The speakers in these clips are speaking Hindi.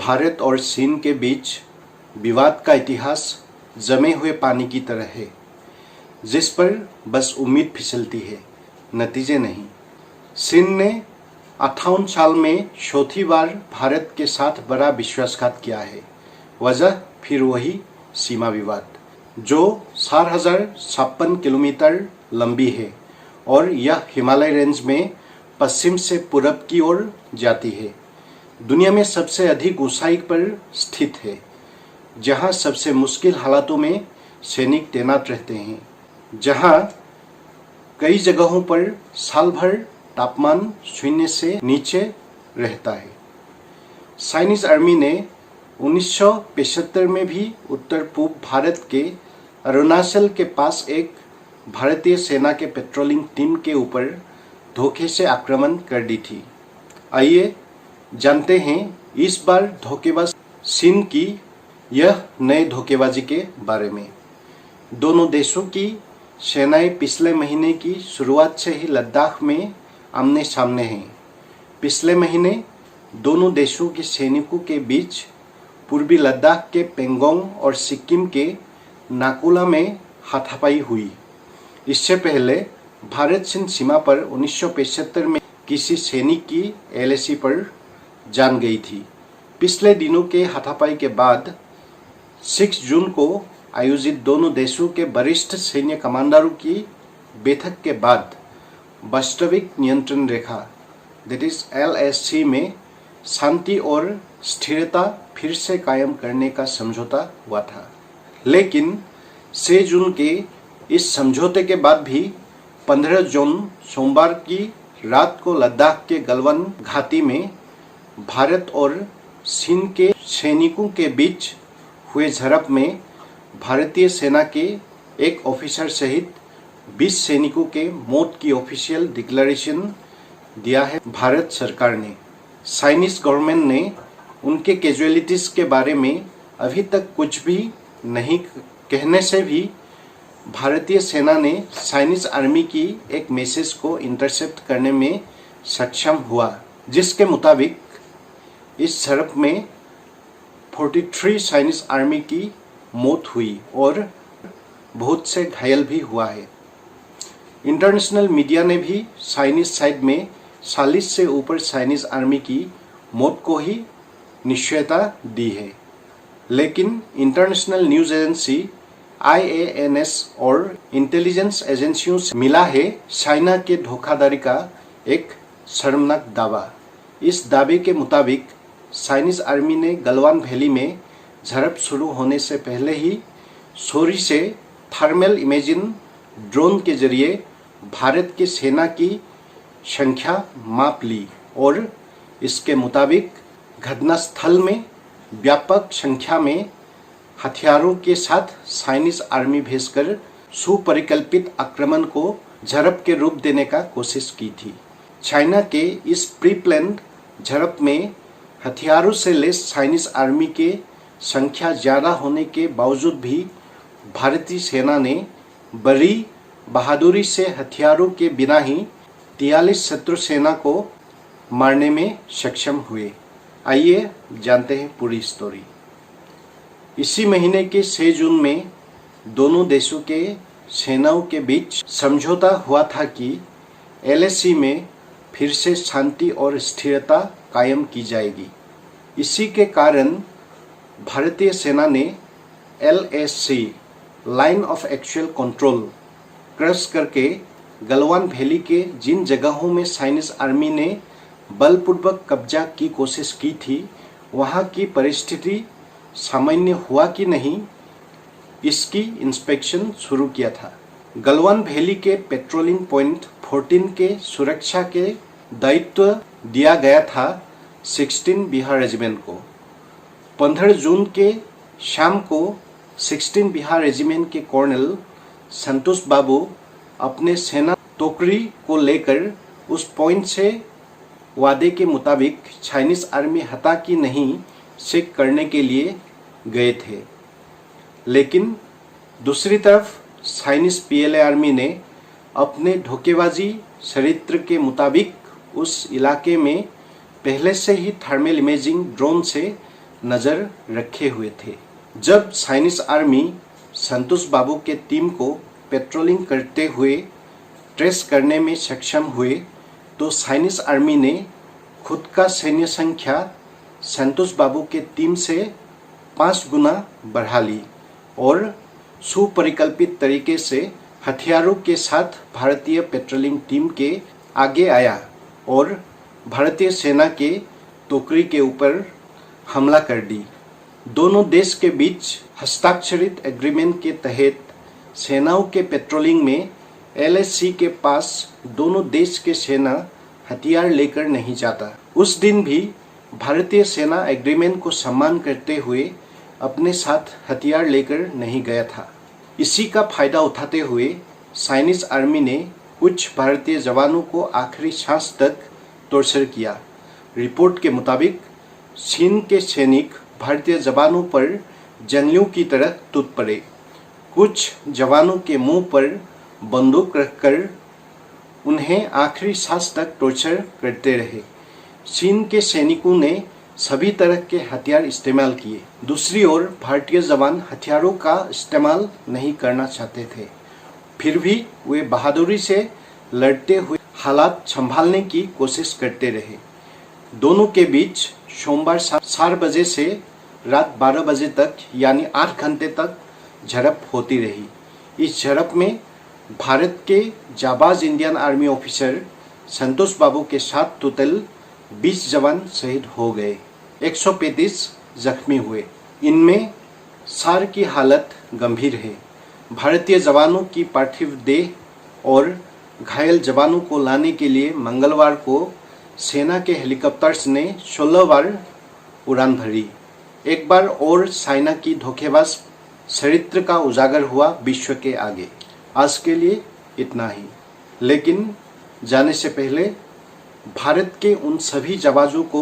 भारत और चीन के बीच विवाद का इतिहास जमे हुए पानी की तरह है, जिस पर बस उम्मीद फिसलती है, नतीजे नहीं। चीन ने 58 साल में चौथी बार भारत के साथ बड़ा विश्वासघात किया है। वजह फिर वही सीमा विवाद, जो 4056 किलोमीटर लंबी है और यह हिमालय रेंज में पश्चिम से पूरब की ओर जाती है। दुनिया में सबसे अधिक ऊंचाई पर स्थित है, जहां सबसे मुश्किल हालातों में सैनिक तैनात रहते हैं, जहां कई जगहों पर साल भर तापमान शून्य से नीचे रहता है। चाइनीज आर्मी ने 1975 में भी उत्तर पूर्व भारत के अरुणाचल के पास एक भारतीय सेना के पेट्रोलिंग टीम के ऊपर धोखे से आक्रमण कर दी थी। आइए जानते हैं इस बार धोखेबाज चीन की यह नए धोखेबाजी के बारे में। दोनों देशों की सेनाएं पिछले महीने की शुरुआत से ही लद्दाख में आमने सामने हैं। पिछले महीने दोनों देशों के सैनिकों के बीच पूर्वी लद्दाख के पेंगोंग और सिक्किम के नाकुला में हाथापाई हुई। इससे पहले भारत चीन सीमा पर 1975 में किसी सैनिक की एलएसी पर जान गई थी। पिछले दिनों के हाथापाई के बाद 6 जून को आयोजित दोनों देशों के वरिष्ठ सैन्य कमांडरों की बैठक के बाद वास्तविक नियंत्रण रेखा दैट इज LAC में शांति और स्थिरता फिर से कायम करने का समझौता हुआ था। लेकिन 6 जून के इस समझौते के बाद भी 15 जून सोमवार की रात को लद्दाख के गलवान घाटी में भारत और चीन के सैनिकों के बीच हुए झड़प में भारतीय सेना के एक ऑफिसर सहित 20 सैनिकों के मौत की ऑफिशियल डिक्लेरेशन दिया है भारत सरकार ने। चाइनीज गवर्नमेंट ने उनके कैजुअलिटीज के बारे में अभी तक कुछ भी नहीं कहने से भी भारतीय सेना ने चाइनीज आर्मी की एक मैसेज को इंटरसेप्ट करने में सक्षम हुआ, जिसके मुताबिक इस झड़प में 43 चाइनीज आर्मी की मौत हुई और बहुत से घायल भी हुआ है। इंटरनेशनल मीडिया ने भी चाइनीज साइड में 40 से ऊपर चाइनीज आर्मी की मौत को ही निश्चयता दी है। लेकिन इंटरनेशनल न्यूज एजेंसी IANS और इंटेलिजेंस एजेंसियों से मिला है चाइना के धोखाधड़ी का एक शर्मनाक दावा। इस दावे के मुताबिक चाइनीज आर्मी ने गलवान वैली में झड़प शुरू होने से पहले ही चोरी से थर्मल इमेजिंग ड्रोन के जरिए भारत की सेना की संख्या माप ली और इसके मुताबिक घटनास्थल में व्यापक संख्या में हथियारों के साथ चाइनीज आर्मी भेजकर सुपरिकल्पित आक्रमण को झड़प के रूप देने का कोशिश की थी। चाइना के इस प्री प्लान्ड झड़प में हथियारों से लैस चाइनीज आर्मी के संख्या ज्यादा होने के बावजूद भी भारतीय सेना ने बड़ी बहादुरी से हथियारों के बिना ही 43 शत्रु सेना को मारने में सक्षम हुए। आइए जानते हैं पूरी स्टोरी। इसी महीने के 6 जून में दोनों देशों के सेनाओं के बीच समझौता हुआ था कि LAC में फिर से शांति और स्थिरता कायम की जाएगी। इसी के कारण भारतीय सेना ने LAC line of actual control cross करके गलवान वैली के जिन जगहों में चाइनीज आर्मी ने बलपूर्वक कब्जा की कोशिश की थी, वहां की परिस्थिति सामान्य हुआ कि नहीं, इसकी इंस्पेक्शन शुरू किया था। गलवान वैली के पेट्रोलिंग पॉइंट 14 के सुरक्षा के दायित्व दिया गया था 16 बिहार रेजिमेंट को। 15 जून के शाम को 16 बिहार रेजिमेंट के कर्नल संतोष बाबू अपने सेना टोकरी को लेकर उस पॉइंट से वादे के मुताबिक चाइनीज आर्मी हटा कि नहीं चेक करने के लिए गए थे। लेकिन दूसरी तरफ चाइनीज PLA आर्मी ने अपने धोखेबाजी चरित्र के मुताबिक उस इलाके में पहले से ही थर्मल इमेजिंग ड्रोन से नज़र रखे हुए थे। जब चाइनीज आर्मी संतोष बाबू के टीम को पेट्रोलिंग करते हुए ट्रेस करने में सक्षम हुए तो चाइनीज आर्मी ने खुद का सैन्य संख्या संतोष बाबू के टीम से 5 गुना बढ़ा ली और सुपरिकल्पित तरीके से हथियारों के साथ भारतीय पेट्रोलिंग टीम के आगे आया और भारतीय सेना के टोकरी के ऊपर हमला कर दी। दोनों देश के बीच हस्ताक्षरित एग्रीमेंट के तहत सेनाओं के पेट्रोलिंग में LAC के पास दोनों देश के सेना हथियार लेकर नहीं जाता। उस दिन भी भारतीय सेना एग्रीमेंट को सम्मान करते हुए अपने साथ हथियार लेकर नहीं गया था। इसी का फायदा उठाते हुए चाइनीज आर्मी ने कुछ भारतीय जवानों को आखिरी सांस तक टॉर्चर किया। रिपोर्ट के मुताबिक चीन के सैनिक भारतीय जवानों पर जंगलियों की तरह टूट पड़े। कुछ जवानों के मुंह पर बंदूक रखकर उन्हें आखिरी सांस तक टॉर्चर करते रहे। चीन के सैनिकों ने सभी तरह के हथियार इस्तेमाल किए। दूसरी ओर भारतीय जवान हथियारों का इस्तेमाल नहीं करना चाहते थे, फिर भी वे बहादुरी से लड़ते हुए हालात संभालने की कोशिश करते रहे। दोनों के बीच सोमवार 4 बजे से रात 12 बजे तक यानी 8 घंटे तक झड़प होती रही। इस झड़प में भारत के जाबाज इंडियन आर्मी ऑफिसर संतोष बाबू के साथ टोटल 20 जवान शहीद हो गए, 135 जख्मी हुए। इनमें 4 की हालत गंभीर है। भारतीय जवानों की पार्थिव देह और घायल जवानों को लाने के लिए मंगलवार को सेना के हेलीकॉप्टर्स ने 16 बार उड़ान भरी। एक बार और चाइना की धोखेबाज चरित्र का उजागर हुआ विश्व के आगे। आज के लिए इतना ही, लेकिन जाने से पहले भारत के उन सभी जाबाजों को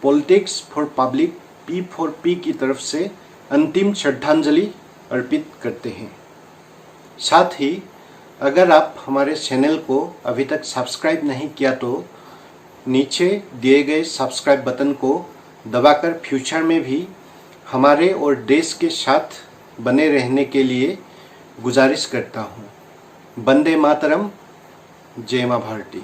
पॉलिटिक्स फॉर पब्लिक P4P की तरफ से अंतिम श्रद्धांजलि अर्पित करते हैं। साथ ही अगर आप हमारे चैनल को अभी तक सब्सक्राइब नहीं किया तो नीचे दिए गए सब्सक्राइब बटन को दबाकर फ्यूचर में भी हमारे और देश के साथ बने रहने के लिए गुजारिश करता हूँ। वंदे मातरम, जय मां भारती।